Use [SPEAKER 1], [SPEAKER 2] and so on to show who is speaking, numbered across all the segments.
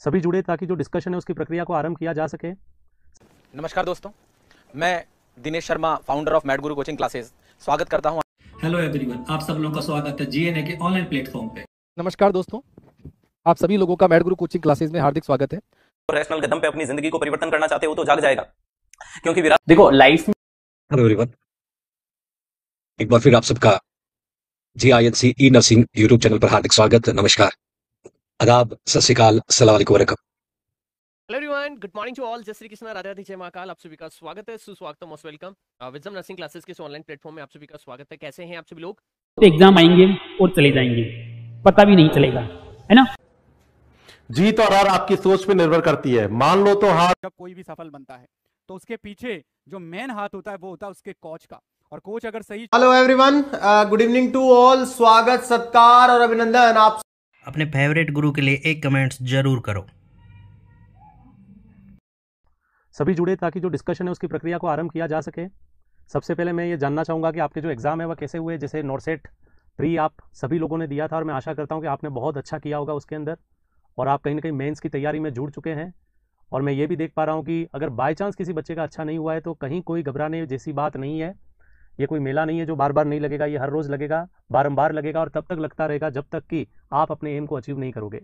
[SPEAKER 1] सभी जुड़े ताकि जो डिस्कशन है उसकी प्रक्रिया को आरंभ किया जा सके।
[SPEAKER 2] नमस्कार दोस्तों, मैं Dinesh Sharma, founder of mad Guru coaching classes, स्वागत करता हूं।
[SPEAKER 3] हेलो एवरीवन, आप सब लोगों का स्वागत है जीएनए के ऑनलाइन प्लेटफॉर्म पे।
[SPEAKER 4] नमस्कार दोस्तों, आप सभी लोगों का मैड गुरु कोचिंग क्लासेस में हार्दिक स्वागत है।
[SPEAKER 5] रैशनल कदम पे अपनी जिंदगी को परिवर्तन करना चाहते हो तो जाग जाएगा, क्योंकि विराट देखो लाइफ में।
[SPEAKER 6] हेलो एवरीवन, एक बार फिर आप सबका GINC ई नर्सिंग यूट्यूब चैनल पर हार्दिक स्वागत। नमस्कार, आदाब, सत श्री अकाल, अस्सलाम वालेकुम वरकम।
[SPEAKER 7] Hello everyone, good morning to all. जय श्री कृष्ण, राधे राधे, जय महाकाल। आप सभी का स्वागत है, सुस्वागत, most welcome wisdom nursing classes के ऑनलाइन प्लेटफॉर्म में आप सभी का स्वागत है। कैसे हैं आप सभी लोग?
[SPEAKER 8] एग्जाम आएंगे और चले जाएंगे, पता भी नहीं चलेगा, है ना।
[SPEAKER 9] जीत और हार आपकी सोच पे निर्भर करती है। मान लो तो हार।
[SPEAKER 10] जब कोई भी सफल बनता है तो उसके पीछे जो मेन हाथ होता है वो होता है उसके कोच का, और कोच अगर सही।
[SPEAKER 11] Hello everyone, good evening to all. स्वागत, सत्कार और अभिनंदन। आप
[SPEAKER 12] अपने फेवरेट गुरु के लिए एक कमेंट्स जरूर करो।
[SPEAKER 1] सभी जुड़े ताकि जो डिस्कशन है उसकी प्रक्रिया को आरंभ किया जा सके। सबसे पहले मैं ये जानना चाहूँगा कि आपके जो एग्ज़ाम है वह कैसे हुए। जैसे नॉर्सेट प्री आप सभी लोगों ने दिया था और मैं आशा करता हूँ कि आपने बहुत अच्छा किया होगा उसके अंदर, और आप कहीं ना कहीं मेंस की तैयारी में जुड़ चुके हैं। और मैं ये भी देख पा रहा हूँ कि अगर बाय चांस किसी बच्चे का अच्छा नहीं हुआ है तो कहीं कोई घबराने जैसी बात नहीं है। ये कोई मेला नहीं है जो बार बार नहीं लगेगा, ये हर रोज़ लगेगा, बारंबार लगेगा और तब तक लगता रहेगा जब तक कि आप अपने एम को अचीव नहीं करोगे।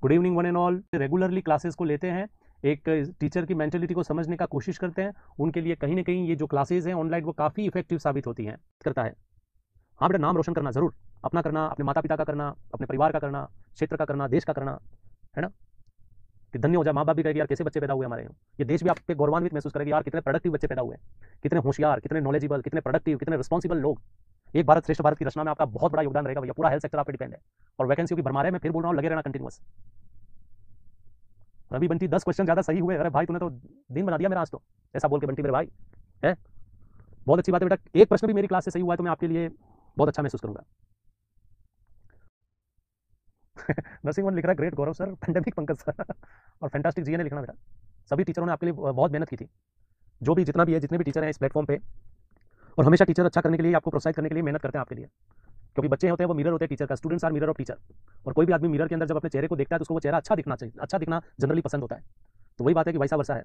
[SPEAKER 1] Good evening one and all. Regularly classes को लेते हैं, एक टीचर की मेंटेलिटी को समझने का कोशिश करते हैं, उनके लिए कहीं ना कहीं ये जो क्लासेस हैं ऑनलाइन वो काफ़ी इफेक्टिव साबित होती हैं करता है। हाँ बेटा, नाम रोशन करना ज़रूर, अपना करना, अपने माता पिता का करना, अपने परिवार का करना, क्षेत्र का करना, देश का करना, है ना। कि धन्य हो जाए, माँ बाप भी कहेगी यार कैसे बच्चे पैदा हुए हमारे यहाँ। ये देश भी आप पे गौरवान्वित महसूस करेगी यार कितने प्रोडक्टिव बच्चे पैदा हुए हैं, कितने होशियार, कितने नॉलेजेबल, कितने प्रोडक्टिव, कितने रिस्पॉन्सिबल लोग। एक भारत श्रेष्ठ भारत की रचना में आपका बहुत बड़ा योगदान रहेगा भैया। पूरा हेल्थ सेक्टर आप पे डिपेंड है और वैकेंसियों की भरमार है। मैं फिर बोल रहा हूँ, लगे रहना कंटिन्यूअस। रवि बंटी 10 क्वेश्चन ज़्यादा सही हुए। अरे भाई तूने तो दिन बना दिया मेरा आज तो, ऐसा बोल के बंटी मेरे भाई है। बहुत अच्छी बात है बेटा। एक प्रश्न भी मेरी क्लास से सही हुआ है तो मैं आपके लिए बहुत अच्छा महसूस करूंगा। नर्सिंग वन लिख रहा है, ग्रेट गौरव सर, पेंडेमिक पंकज सर और फैंटास्टिक जीएनए लिखना बेटा। सभी टीचरों ने आपके लिए बहुत मेहनत की थी, जो भी जितना भी है, जितने भी टीचर हैं इस प्लेटफॉर्म पे, और हमेशा टीचर अच्छा करने के लिए, आपको प्रोत्साहित करने के लिए मेहनत करते हैं आपके लिए। क्योंकि बच्चे होते हैं वो मिरर होते हैं टीचर का, students are mirror of teacher. और कोई भी आदमी मिरर के अंदर जब अपने चेहरे को देखता है तो उसको वो चेहरा अच्छा दिखना चाहिए, अच्छा दिखना जनरली पसंद होता है। तो वही बात है कि वैसा वर्षा है।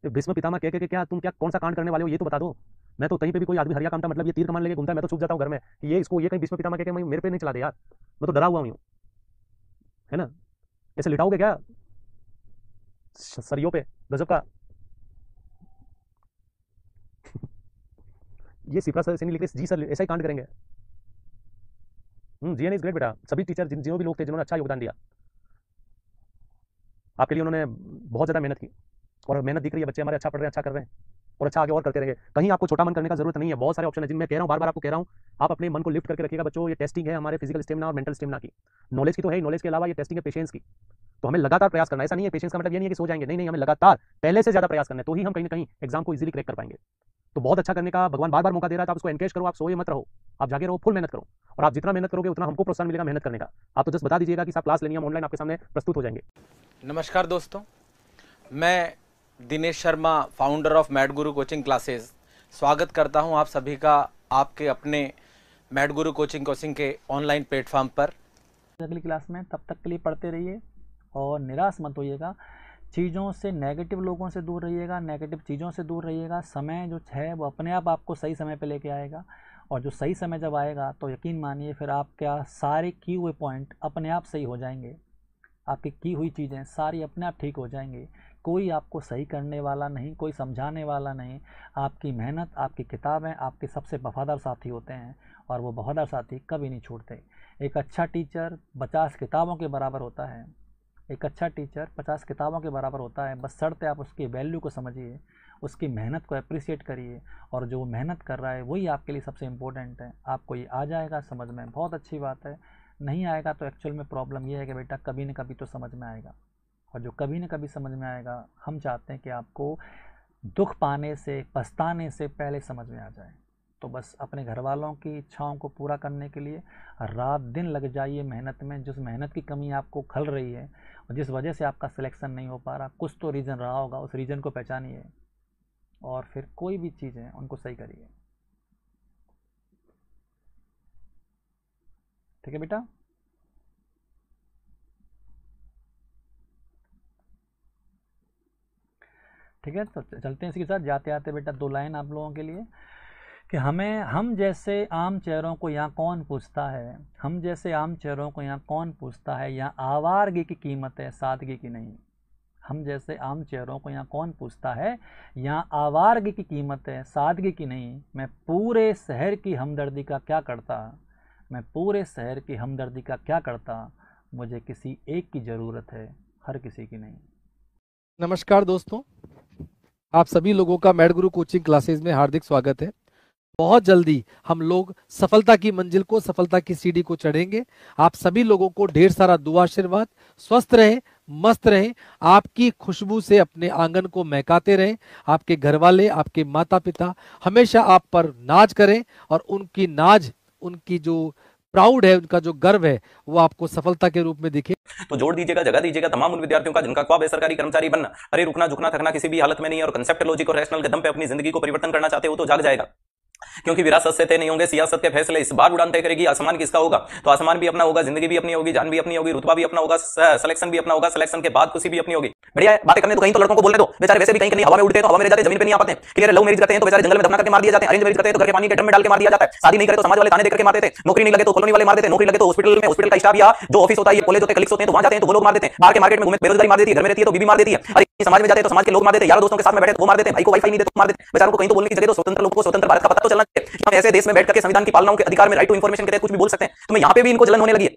[SPEAKER 1] भीष्म पितामह कह के क्या तुम क्या कौन सा कांड करने वाले हो ये तो बता दो। मैं तो कहीं पे भी कोई आदमी हरिया काम का मतलब ये तीर कमान लेके घूमता है, मैं तो छुप जाता हूँ घर में कि ये इसको ये कहीं भीष्म पितामह कह के मेरे पे नहीं चला दे यार, मैं तो डरा हुआ हूँ, है ना। ऐसे लिटाओगे क्या सरियों पे, गजब का। ये सिपरा सर से नहीं लिख रहे जी सर, ऐसा ही कांड करेंगे। जीएनए इज ग्रेट बेटा। सभी टीचर जो भी लोग थे जिन्होंने अच्छा योगदान दिया आपके लिए, उन्होंने बहुत ज़्यादा मेहनत की और मेहनत दिख रही है। बच्चे हमारे अच्छा पढ़ रहे हैं, अच्छा कर रहे हैं और अच्छा आगे और करते रहेंगे। कहीं आपको छोटा मन करने का जरूरत नहीं है, बहुत सारे ऑप्शन है जिनमें कह रहा हूँ, बार बार आपको कह रहा हूँ, आप अपने मन को लिफ्ट करके रखिएगा बच्चों। ये टेस्टिंग है हमारे फिजिकल स्टेमिना और मेंटल स्टेमिना की, नॉलेज की तो है, नॉलेज के अलावा ये टेस्टिंग है पेशेंस की। तो हमें लगातार प्रयास करना है। ऐसा नहीं है पेशेंस का मतलब ये नहीं है कि सो जाएंगे, नहीं नहीं, हमें लगातार पहले से ज़्यादा प्रयास करना है, तो ही हम कहीं ना कहीं एग्जाम को इजीली क्रैक कर पाएंगे। तो बहुत अच्छा करने का भगवान बार बार मौका दे रहा है, तो आप उसको एनकरेज करो, आप सोए मत रहो, आप जागे रहो, फुल मेहनत करो। और आप जितना मेहनत करोगे उतना हमको प्रोत्साहन मिलेगा मेहनत करने का। आप तो जस्ट बता दीजिएगा कि आप क्लास लेनी है, हम ऑनलाइन आपके सामने प्रस्तुत हो जाएंगे।
[SPEAKER 2] नमस्कार दोस्तों, मैं Dinesh Sharma, founder of mad Guru coaching classes, स्वागत करता हूं आप सभी का आपके अपने मैड गुरु कोचिंग के ऑनलाइन प्लेटफॉर्म पर।
[SPEAKER 8] अगली क्लास में तब तक के लिए पढ़ते रहिए और निराश मत होइएगा। चीज़ों से, नेगेटिव लोगों से दूर रहिएगा, नेगेटिव चीज़ों से दूर रहिएगा। समय जो है वो अपने आप आपको सही समय पे लेके आएगा, और जो सही समय जब आएगा तो यकीन मानिए फिर आपका सारे किए हुए पॉइंट अपने आप सही हो जाएंगे। आपकी की हुई चीज़ें सारी अपने आप ठीक हो जाएंगी। कोई आपको सही करने वाला नहीं, कोई समझाने वाला नहीं। आपकी मेहनत, आपकी किताबें आपके सबसे वफादार साथी होते हैं, और वो वफादार साथी कभी नहीं छोड़ते। एक अच्छा टीचर 50 किताबों के बराबर होता है। एक अच्छा टीचर 50 किताबों के बराबर होता है। बस शर्त है आप उसकी वैल्यू को समझिए, उसकी मेहनत को अप्रिशिएट करिए, और जो मेहनत कर रहा है वही आपके लिए सबसे इम्पोर्टेंट है। आपको ये आ जाएगा समझ में, बहुत अच्छी बात है। नहीं आएगा तो एक्चुअल में प्रॉब्लम ये है कि बेटा कभी न कभी तो समझ में आएगा, और जो कभी न कभी समझ में आएगा, हम चाहते हैं कि आपको दुख पाने से, पछताने से पहले समझ में आ जाए। तो बस अपने घर वालों की इच्छाओं को पूरा करने के लिए रात दिन लग जाइए मेहनत में। जिस मेहनत की कमी आपको खल रही है और जिस वजह से आपका सिलेक्शन नहीं हो पा रहा, कुछ तो रीज़न रहा होगा, उस रीज़न को पहचानिए और फिर कोई भी चीज़ है उनको सही करिए। ठीक है बेटा। ठीक है, तो चलते हैं इसके साथ। जाते आते बेटा 2 लाइन आप लोगों के लिए कि हम जैसे आम चेहरों को यहाँ कौन पूछता है, हम जैसे आम चेहरों को यहाँ कौन पूछता है, यहाँ आवारगी की कीमत है सादगी की नहीं। हम जैसे आम चेहरों को यहाँ कौन पूछता है, यहाँ आवारगी की कीमत है सादगी की नहीं। मैं पूरे शहर की हमदर्दी का क्या करता, मैं पूरे शहर की हमदर्दी का क्या करता, मुझे किसी एक की ज़रूरत है हर किसी की नहीं।
[SPEAKER 4] नमस्कार दोस्तों, आप सभी लोगों का मैड गुरु कोचिंग क्लासेस में हार्दिक स्वागत है। बहुत जल्दी हम लोग सफलता की मंजिल को, सफलता की सीढ़ी को चढ़ेंगे। आप सभी लोगों को ढेर सारा दुआ आशीर्वाद, स्वस्थ रहें, मस्त रहें, आपकी खुशबू से अपने आंगन को महकाते रहें। आपके घर वाले, आपके माता पिता हमेशा आप पर नाज करें और उनकी नाज, उनकी जो प्राउड है, उनका जो गर्व है, वो आपको सफलता के रूप में दिखे।
[SPEAKER 5] तो जोड़ दीजिएगा, जगह दीजिएगा तमाम उन विद्यार्थियों का जिनका ख्वाब है सरकारी कर्मचारी बनना। अरे रुकना झुकना थकना किसी भी हालत में नहीं है, और कंसेप्ट लॉजिक और रैशनल के दम पे अपनी जिंदगी को परिवर्तन करना चाहते हो तो जाग जाएगा। क्योंकि विरासत से तय नहीं होंगे सियासत के फैसले, इस बार उड़ान तय करेगी आसमान किसका होगा। तो आसमान भी अपना होगा, जिंदगी भी अपनी होगी, जान भी अपनी होगी, रुतबा भी अपना होगा, सिलेक्शन भी अपना होगा, सिलेक्शन के बाद खुशी भी अपनी होगी। बढ़िया है, बातें करने तो कहीं तो लड़कों को बोलने दो, बेचारे वैसे भी कहीं हवा में उड़ते हैं तो हवा में रह जाते हैं, जमीन पे नहीं आ पाते। क्लियर, लव मैरिज करते हैं तो बेचारे जंगल में दफना करके मार दिए जाते हैं, अरेंज मैरिज करते हैं तो घर के पानी के ड्रम में डाल के मार दिया जाता है, शादी नहीं करे तो समाज वाले ताने देकर के मार देते हैं, नौकरी नहीं लगे तो कॉलोनी वाले मार देते हैं, नौकरी लगे तो हॉस्पिटल में हॉस्पिटल का स्टाफ या जो ऑफिस होता है, कॉलेज होते हैं, कलीग्स होते हैं तो वहां जाते हैं तो वो लोग मार देते हैं, बाहर के मार्केट में घूमे बेरोजगारी मार देती है, घर में रहती है तो बीवी मार देती है, अरे समाज में जाते हैं तो समाज के लोग मार देते हैं, यार दोस्तों के साथ में बैठे तो वो मार देते हैं, भाई को वाईफाई नहीं देते तो मार देते हैं। बेचारों को कहीं तो बोलने की जगह तो स्वतंत्र लोगों को स्वतंत्र भारत का पता तो चलना चाहिए। हम ऐसे देश में बैठ करके संविधान की पालनाओं के अधिकार में राइट टू इन्फॉर्मेशन के तहत कुछ भी बोल सकते हैं, तो मैं यहाँ पे भी इनको जलन होने लगी है।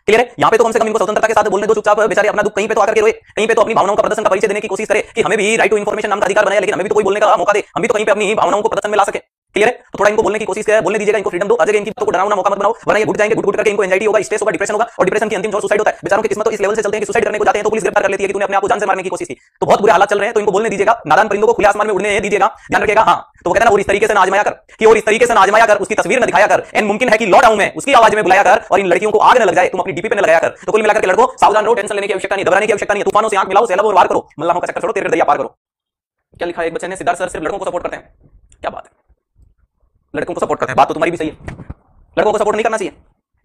[SPEAKER 5] क्लियर है, यहाँ पे तो कम से कम इनको स्वतंत्रता के साथ बोलने दो, चुपचाप बेचारे अपना दुख कहीं पे तो आकर के रोए, कहीं पे तो अपनी भावनाओं का प्रदर्शन का परिचय देने की कोशिश करे कि हमें भी राइट टू इन्फॉर्मेशन नाम का अधिकार बनाया, लेकिन हमें भी तो कोई बोलने का मौका दे, हम भी तो कहीं पे अपनी भावनाओं को प्रदर्शन में ला सके। क्लियर है, तो थोड़ा इनको बोलने की कोशिश करें, बोलने दीजिएगा, इनको फ्रीडम दो, हर जगह इनकी बातों को डरावना मौका मत बनाओ, वरना ये घुट जाएंगे, घुट करके इनको एंजाइटी होगा, स्ट्रेस होगा, डिप्रेशन होगा, और डिप्रेशन की अंतिम जो सुसाइड होता है। बेचारों की किस्मत तो इस लेवल से चलते हैं कि सुसाइड करने को जाते हैं तो पुलिस गिरफ्तार कर लेती है कि तूने अपने आप को जान से मारने की कोशिश की। तो बहुत बुरे हालात चल रहे हैं, तो इनको बोलने दीजिएगा, नादान परिंदों को खुले आसमान में उड़ने दीजिएगा, ध्यान रखिएगा। हाँ, तो वो कहता है ना, और इस तरीके से ना आजमाया कर, कि और इस तरीके से ना आजमाया कर, उसकी तस्वीर में दिखाया कर, एंड मुमकिन है कि लॉ डाउन में उसकी आवाज में बुलाया कर, और इन लड़कियों को आग न लग जाए, तुम अपनी डीपी पे न लगाया कर। तो कुल मिलाकर के लड़कों सावधान रहो, टेंशन लेने की आवश्यकता नहीं, घबराने की आवश्यकता नहीं, तूफानों से आंख मिलाओ, सैलाब और वार करो, मल्लाहों का चक्कर छोड़ो, तेरे दरिया पार करो। क्या लिखा है एक बच्चे ने, सिद्धार्थ सर सिर्फ लड़कों को सपोर्ट करते हैं, क्या बात है, लड़कों को सपोर्ट करते हैं, बात तो तुम्हारी भी सही है, लड़कों को सपोर्ट नहीं करना चाहिए।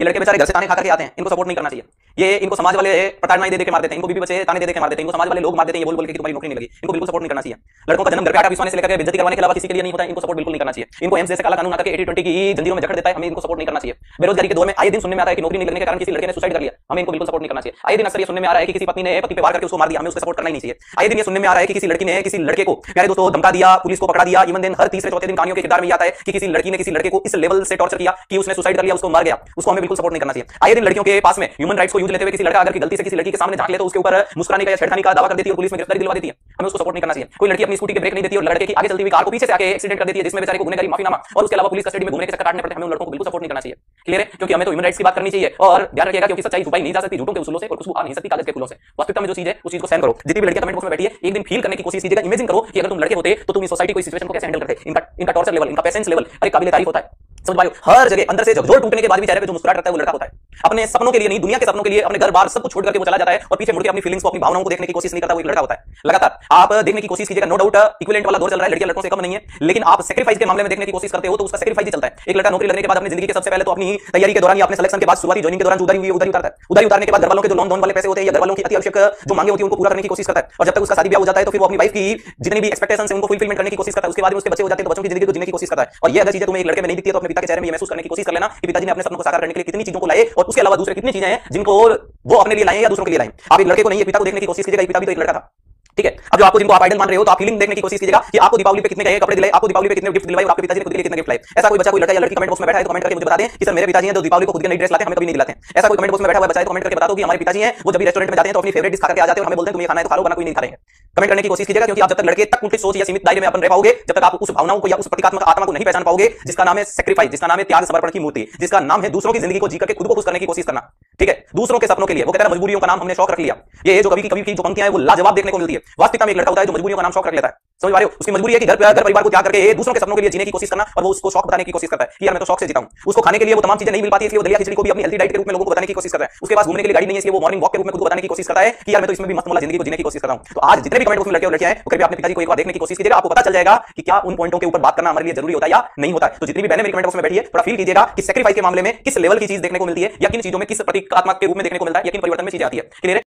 [SPEAKER 5] ये लड़के बेचारे घर से ताने खा करके आते हैं, इनको सपोर्ट नहीं करना चाहिए। ये इनको समाज वाले प्रताड़नाएं दे के मार देते हैं, इनको बीवी बच्चे ताने दे के मार देते हैं, इनको समाज वाले लोग मार देते हैं, ये बोल बोल के कि तुम्हारी नौकरी नहीं लगी, इनको बिल्कुल सपोर्ट नहीं करना चाहिए। लड़कों का जन्म घर पे आटा पिसवाने से लेकर बेइज्जती करवाने के अलावा किसी के लिए नहीं होता है, इनको सपोर्ट बिल्कुल नहीं करना चाहिए। इनको एम्स जैसे काला कानून आकर 80-20 की जंजीरों में जकड़ देता है, हमें इनको सपोर्ट नहीं करना चाहिए। बेरोजगारी के दौर में आए दिन सुनने में आता है कि नौकरी नहीं लगने के कारण किसी लड़के ने सुसाइड कर लिया, हमें इनको बिल्कुल सपोर्ट नहीं करना चाहिए। आए दिन अक्सर ये सुनने में आ रहा है कि किसी पत्नी ने पति पे वार करके उसको मार दिया, हमें उसको सपोर्ट करना ही नहीं चाहिए। आए दिन ये सुनने में आ रहा है कि किसी लड़की ने किसी लड़के को प्यारे दोस्तों धमका दिया, पुलिस को पकड़ा दिया, इवन दिन हर तीसरे चौथे दिन कहानियों के किरदार में आता है कि किसी लड़की ने किसी लड़के को इस लेवल से टॉर्चर किया कि उसने सुसाइड कर लिया, उसको मार गया, उसको हमें बिल्कुल सपोर्ट नहीं करना चाहिए। आए दिन लड़कियों के पास में ह्यूमन राइट्स को यूज लेते हुए किसी लड़का अगर गलती से किसी लड़की के सामने झांक ले तो उसके ऊपर मुस्कुराने का या छेड़खानी का दावा कर देती है और पुलिस में गिरफ्तारी दिलवा देती है, हमें उसको सपोर्ट नहीं करना चाहिए। कोई लड़की अपनी स्कूटी के ब्रेक नहीं देती और लड़के की आगे चलती हुई कार को पीछे से आके एक्सीडेंट कर देती है, जिसमें बेचारे को गुनहगारी माफीनामा और उसके अलावा पुलिस कस्टडी में घूमने के चक्कर काटने पड़ते हैं, हमें उन लड़कों को बिल्कुल सपोर्ट नहीं करना चाहिए। क्लियर है, क्योंकि हमें तो ह्यूमन राइट्स की बात करनी चाहिए, और ध्यान रखिएगा क्योंकि सच्चाई छुपाई नहीं जा सकती झूठों के उसूलों से, और खुशबू आ नहीं सकती कागज के फूलों से। वास्तविकता में जो चीज है उस चीज को सहन करो। जितनी भी लड़कियां कमेंट बॉक्स में बैठी है, एक दिन फील करने की कोशिश कीजिएगा, इमेजिन करो कि अगर तुम लड़के होते तो तुम इस सोसाइटी को, इस सिचुएशन को कैसे हैंडल करते। इनका टॉर्चर लेवल, इनका पेशेंस लेवल अरे काबिल तारीफ होता है, समझ पाए। हर जगह अंदर से झकझोर टूटने के बाद भी चेहरे पे जो मुस्कुराहट रहता है वो लड़का होता है। अपने सपनों के लिए नहीं, दुनिया के सपनों के लिए, अपने घर बार सब कुछ छोड़ करके वो चला जाता है और पीछे मुड़ के अपनी फीलिंग्स को, अपनी भावनाओं को देखने की कोशिश नहीं करता, वो एक लड़का होता है। लगातार आप देखने की कोशिश कीजिएगा, नो डाउट इक्विवेलेंट वाला दौर चल रहा है, लड़कियां लड़कों से कम नहीं है, लेकिन आप सैक्रिफाइस के मामले में देखने की कोशिश करते हो तो उसका सैक्रिफाइस ही चलता है। एक लड़का नौकरी लगने के बाद अपनी जिंदगी के सबसे पहले तो अपनी तैयारी के दौरान या अपने सिलेक्शन के बाद शुरुआती जॉइनिंग के दौरान उधारी हुई उधारी उतारता है। उधारी उतारने के बाद घर वालों के जो लोन वाले पैसे होते हैं या घर वालों की अति आवश्यक जो मांगे होती है उनको पूरा करने की कोशिश करता है, और जब तक उसका शादी ब्याह हो जाता है तो फिर वो अपनी वाइफ की जितनी भी एक्सपेक्टेशंस है उनको फुलफिलमेंट करने की कोशिश करता है। उसके बाद में उसके बच्चे हो जाते हैं तो बच्चों की जिंदगी को जीने की कोशिश करता है। और ये अगर चीजें तुम्हें एक लड़के में नहीं दिखती है तो अपने पिता के चेहरे में महसूस करने की कोशिश कर लेना कि पिताजी ने अपने सपनों को साकार करने के लिए कितनी चीजों को लाए, और उसके अलावा दूसरे कितनी चीजें हैं जिनको वो अपने लिए लाए या दूसरों के लिए लाए। आप एक लड़के को नहीं, एक पिता को देखने की कोशिश कीजिएगा, पिता भी तो एक लड़का था, ठीक है। अब जो आपको जिनको आप आइडल मान रहे हो तो आप फीलिंग देखने की कोशिश कीजिएगा कि आपको दीपावली पे कितने कपड़े दिलाए, आपको दीपावली पे कितने गिफ्ट दिलाए और आपके पिताजी ने खुद के लिए कितने गिफ्ट लाए। ऐसा कोई बच्चा, कोई लड़का या लड़की कमेंट बॉक्स में बैठा है तो कमेंट करके मुझे बता दें कि सर मेरे पिताजी हैं जो दीपावली को खुद के नई ड्रेस लाते हैं, हमें कभी नहीं दिलाते हैं। ऐसा कोई कमेंट बॉक्स में बैठा हुआ बच्चा है तो कमेंट करके बता दो कि हमारे पिताजी हैं वो जब भी रेस्टोरेंट में जाते हैं तो अपनी फेवरेट डिश खा करके आ जाते हैं और हमें बोलते हैं तुम ये खाना है तो खा लो, वरना कोई नहीं खा रहे हैं। कमेंट करने की कोशिश कीजिएगा, क्योंकि आप जब तक लड़के तक उनकी सोच या सीमित दायरे में अपन रह पाओगे, जब तक आप उस भावनाओं को या उस प्रतीकात्मक आत्मा को नहीं पहचान पाओगे जिसका नाम है सैक्रिफाइस, जिसका नाम है त्याग समर्पण की मूर्ति, जिसका नाम है दूसरों की जिंदगी को जी करके खुद को खुश करने की कोशिश करना, ठीक है, दूसरों के सपनों के लिए। वो कहता है मजबूरियों का नाम हमने शौक रख लिया। ये जो कभी की जो पंक्तियां हैं वो लाजवाब देखने को मिलती है। वास्तविकता में एक लड़का होता है जो मजबूरियों का नाम शौक रख लेता है, समझ पा रहे हो। उसकी मजबूरी है कि घर परिवार को त्याग करके दूसरों के सपनों के लिए जीने की कोशिश करना, और वो उसको शौक बताने की कोशिश करता है कि यार मैं तो शौक से जीता हूं। उसको खाने के लिए वो तमाम चीजें नहीं मिल पाती, इसलिए वो दलिया खिचड़ी को भी अपनी हेल्दी डाइट के रूप में लोगों को बताने की कोशिश करता है। उसके पास घूमने के लिए गाड़ी नहीं है, इसलिए वो मॉर्निंग वॉक के रूप में खुद को बताने की कोशिश करता है कि यार मैं तो इसमें भी मस्त मौला जिंदगी को जीने की कोशिश कर रहा हूं। तो आज जितने भी कमेंट बॉक्स में लड़के और लड़कियां हैं वो कभी अपने पिताजी को एक बार देखने की कोशिश कीजिएगा, आपको पता चल जाएगा कि क्या उन पॉइंटों के ऊपर बात करना हमारे लिए जरूरी होता है या नहीं होता है। तो जितनी भी बहनें मेरे कमेंट बॉक्स में बैठी है थोड़ा फील कीजिएगा कि सैक्रिफाइस के मामले में किस लेवल की चीज देखने को मिलती है, या किन चीजों में किस प्रतीकात्मक के रूप में देखने को मिलता है, या किन परिवर्तन में चीजें आती है। क्लियर है।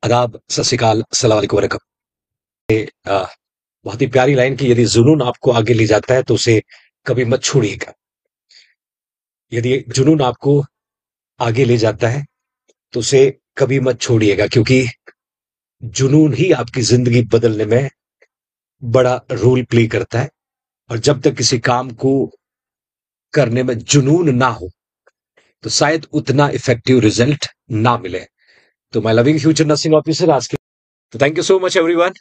[SPEAKER 6] आदाब, सत श्री अकाल, अस्सलाम वालेकुम। बहुत ही प्यारी लाइन की, यदि जुनून आपको आगे ले जाता है तो उसे कभी मत छोड़िएगा। यदि जुनून आपको आगे ले जाता है तो उसे कभी मत छोड़िएगा, क्योंकि जुनून ही आपकी जिंदगी बदलने में बड़ा रोल प्ले करता है। और जब तक किसी काम को करने में जुनून ना हो तो शायद उतना इफेक्टिव रिजल्ट ना मिले। तो my loving future nursing officer, आज के तो thank you so much everyone.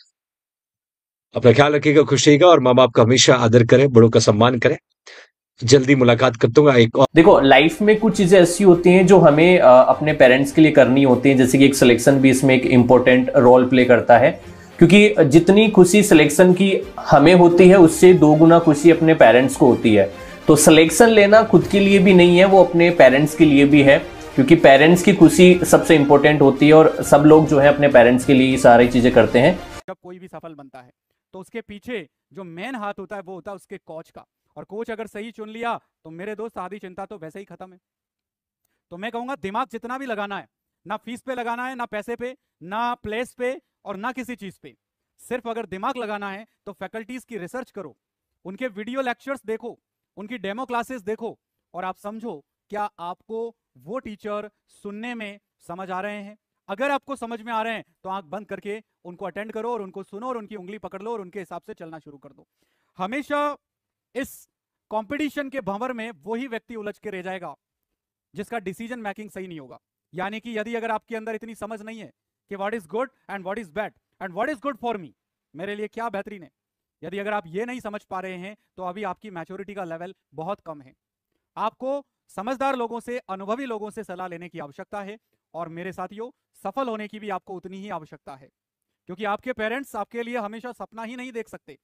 [SPEAKER 6] अपना ख्याल रखिएगा, खुश रहिएगा और माँ बाप का हमेशा आदर करें, बड़ों का सम्मान करें। जल्दी मुलाकात करता हूँ एक और।
[SPEAKER 7] देखो, लाइफ में कुछ चीजें ऐसी होती हैं जो हमें अपने पेरेंट्स के लिए करनी होती हैं, जैसे कि एक सिलेक्शन भी इसमें एक इंपॉर्टेंट रोल प्ले करता है, क्योंकि जितनी खुशी सिलेक्शन की हमें होती है उससे 2 गुना खुशी अपने पेरेंट्स को होती है। तो सिलेक्शन लेना खुद के लिए भी नहीं है, वो अपने पेरेंट्स के लिए भी है, क्योंकि पेरेंट्स की खुशी सबसे इंपॉर्टेंट होती है और सब लोग जो है अपने पेरेंट्स के लिए ये सारी चीजें करते हैं।
[SPEAKER 10] जब कोई भी सफल बनता है तो उसके पीछे जो मेन हाथ होता है वो होता है उसके कोच का, और कोच अगर सही चुन लिया तो मेरे दोस्त आधी चिंता तो वैसे ही खत्म है। तो मैं कहूंगा दिमाग जितना भी लगाना है, ना फीस पे लगाना है, ना पैसे पे, ना प्लेस पे और ना किसी चीज पे, सिर्फ अगर दिमाग लगाना है तो फैकल्टीज की रिसर्च करो, उनके वीडियो लेक्चर्स देखो, उनकी डेमो क्लासेस देखो और आप समझो क्या आपको वो टीचर सुनने में समझ आ रहे हैं। अगर आपको समझ में आ रहे हैं तो आंख बंद करके उनको अटेंड करो और उनको सुनो और उनकी उंगली पकड़ लो और उनके हिसाब से चलना शुरू कर दो। हमेशा इस कंपटीशन के भंवर में वही व्यक्ति उलझ के रह जाएगा जिसका डिसीजन मेकिंग सही नहीं होगा। यानी कि यदि अगर आपके अंदर इतनी समझ नहीं है कि what is good and what is bad and what is good for me, मेरे लिए क्या बेहतरीन है, यदि अगर आप ये नहीं समझ पा रहे हैं तो अभी आपकी मैच्योरिटी का लेवल बहुत कम है। आपको समझदार लोगों से, अनुभवी लोगों से सलाह लेने की आवश्यकता है और मेरे साथियों सफल होने की भी आपको उतनी ही आवश्यकता है, क्योंकि आपके पेरेंट्स आपके लिए हमेशा सपना ही नहीं देख सकते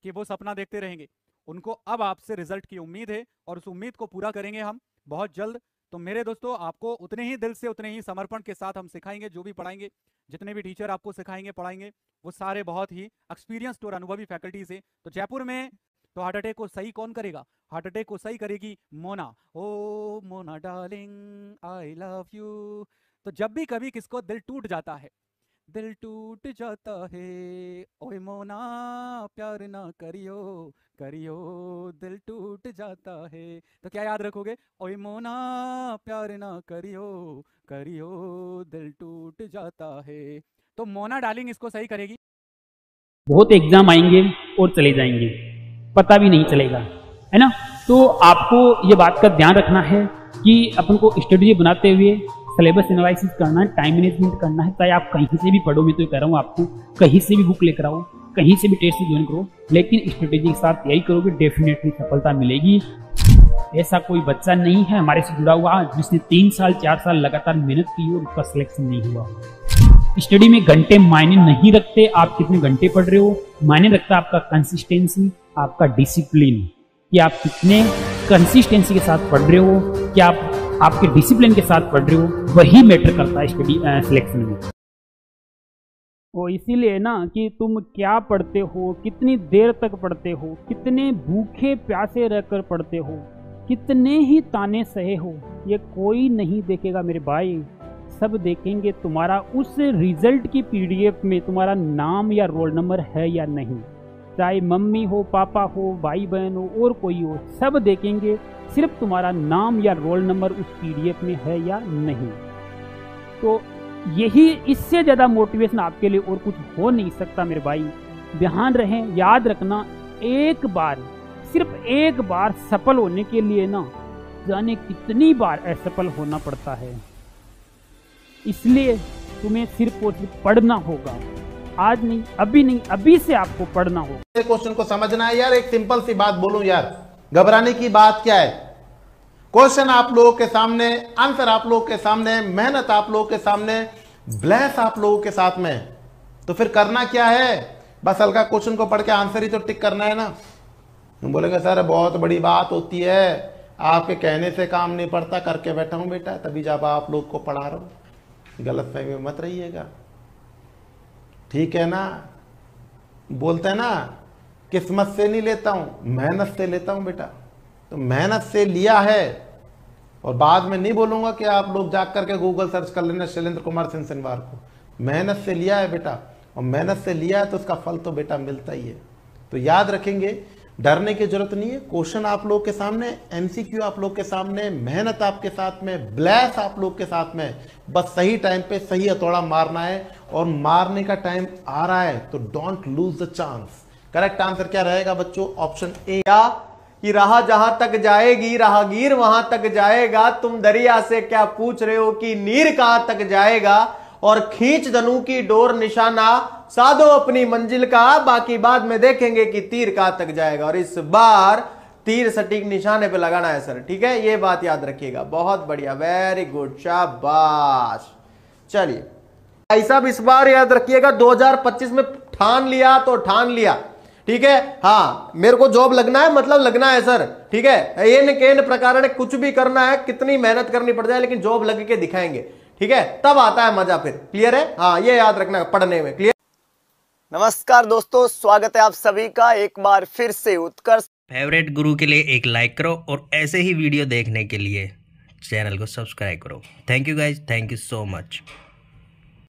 [SPEAKER 10] कि वो सपना देखते रहेंगे। उनको अब आपसे रिजल्ट की उम्मीद है और उस उम्मीद को पूरा करेंगे हम बहुत जल्द। तो मेरे दोस्तों, आपको उतने ही दिल से, उतने ही समर्पण के साथ हम सिखाएंगे, जो भी पढ़ाएंगे, जितने भी टीचर आपको सिखाएंगे पढ़ाएंगे वो सारे बहुत ही एक्सपीरियंस्ड और अनुभवी फैकल्टीज है। तो जयपुर में तो हार्ट अटैक को सही कौन करेगा? हार्ट अटैक को सही करेगी Mona. Oh Mona darling I love you. तो जब भी कभी किसको दिल टूट जाता है, दिल टूट जाता है, ओए मोना प्यार ना करियो करियो, दिल टूट जाता है, तो क्या याद रखोगे? ओए मोना प्यार ना करियो करियो, दिल टूट जाता है। तो मोना डार्लिंग इसको सही करेगी।
[SPEAKER 13] बहुत एग्जाम आएंगे और चले जाएंगे, पता भी नहीं चलेगा, है ना। तो आपको ये बात का ध्यान रखना है कि अपन को स्ट्रेटेजी बनाते हुए सिलेबस एनालिसिस करना है, टाइम मैनेजमेंट करना है। चाहे आप कहीं से भी पढ़ो, मैं तो कह रहा हूँ आपको कहीं से भी बुक लेकर आओ, कहीं से भी टेस्ट ज्वाइन करो, लेकिन स्ट्रेटेजी के साथ यही करोगे डेफिनेटली सफलता मिलेगी। ऐसा कोई बच्चा नहीं है हमारे से जुड़ा हुआ जिसने 3 साल 4 साल लगातार मेहनत की और उसका सिलेक्शन नहीं हुआ। स्टडी में घंटे मायने नहीं रखते, आप कितने घंटे पढ़ रहे हो, मायने रखता है आपका कंसिस्टेंसी, आपका डिसिप्लिन, कि आप कितने कंसिस्टेंसी के साथ पढ़ रहे हो, कि आप आपके डिसिप्लिन के साथ पढ़ रहे हो, वही मैटर करता है स्टडी सिलेक्शन में। वो इसीलिए ना कि तुम क्या पढ़ते हो, कितनी देर तक पढ़ते हो, कितने भूखे प्यासे रहकर पढ़ते हो, कितने ही ताने सहे हो, ये कोई नहीं देखेगा मेरे भाई। सब देखेंगे तुम्हारा उस रिजल्ट की पीडीएफ में तुम्हारा नाम या रोल नंबर है या नहीं। चाहे मम्मी हो, पापा हो, भाई बहन हो और कोई हो, सब देखेंगे सिर्फ तुम्हारा नाम या रोल नंबर उस पीडीएफ में है या नहीं। तो यही, इससे ज़्यादा मोटिवेशन आपके लिए और कुछ हो नहीं सकता मेरे भाई। ध्यान रहें, याद रखना, एक बार, सिर्फ एक बार सफल होने के लिए ना जाने कितनी बार असफल होना पड़ता है। इसलिए तुम्हें सिर्फ और सिर्फ पढ़ना होगा, आज नहीं, अभी नहीं, अभी से आपको पढ़ना होगा।
[SPEAKER 9] क्वेश्चन को समझना है यार। एक सिंपल सी बात बोलूं यार, घबराने की बात क्या है? क्वेश्चन आप लोगों के सामने, आंसर आप लोगों के सामने, मेहनत आप लोगों के सामने, ब्लेस आप लोगों के साथ में, तो फिर करना क्या है? बस हल्का क्वेश्चन को पढ़ के आंसर ही तो टिक करना है ना। तुम बोलेंगे सर बहुत बड़ी बात होती है, आपके कहने से काम नहीं पड़ता, करके बैठा हूं बेटा, तभी जब आप लोग को पढ़ा रहा हूं। गलतफहमी में मत रहिएगा, ठीक है ना। बोलते हैं ना, किस्मत से नहीं लेता हूं, मेहनत से लेता हूं बेटा। तो मेहनत से लिया है, और बाद में नहीं बोलूंगा कि आप लोग जाकर करके गूगल सर्च कर लेना शैलेंद्र कुमार सिंह सिनवार को। मेहनत से लिया है बेटा, और मेहनत से लिया है तो उसका फल तो बेटा मिलता ही है। तो याद रखेंगे, डरने की जरूरत नहीं है। क्वेश्चन आप लोग के सामने, एमसीक्यू आप लोग के सामने, मेहनत आपके साथ में, ब्लैस आप लोग के साथ में, बस सही टाइम पे सही हथौड़ा मारना है और मारने का टाइम आ रहा है तो don't lose the chance. Correct answer क्या रहेगा बच्चों? Option A.
[SPEAKER 11] कि राह जहां तक जाएगी राहगीर वहां तक जाएगा, तुम दरिया से क्या पूछ रहे हो कि नीर कहां तक जाएगा, और खींच धनु की डोर निशाना साधो अपनी मंजिल का, बाकी बाद में देखेंगे कि तीर कहां तक जाएगा। और इस बार तीर सटीक निशाने पे लगाना है सर, ठीक है, ये बात याद रखिएगा। बहुत बढ़िया, वेरी गुड, शाबाश। चलिए भाई साहब, इस बार याद रखिएगा 2025 में ठान लिया तो ठान लिया, ठीक है। हाँ, मेरे को जॉब लगना है मतलब लगना है सर, ठीक है। एन केन प्रकार कुछ भी करना है, कितनी मेहनत करनी पड़ जाए, लेकिन जॉब लग के दिखाएंगे, ठीक है, तब आता है मजा फिर। क्लियर है? हाँ, ये याद रखना पढ़ने में। क्लियर?
[SPEAKER 14] नमस्कार दोस्तों, स्वागत है आप सभी का एक बार फिर से उत्कर्ष
[SPEAKER 12] फेवरेट गुरु के लिए एक लाइक करो और ऐसे ही वीडियो देखने के लिए चैनल को सब्सक्राइब करो। Thank you guys, thank you so much.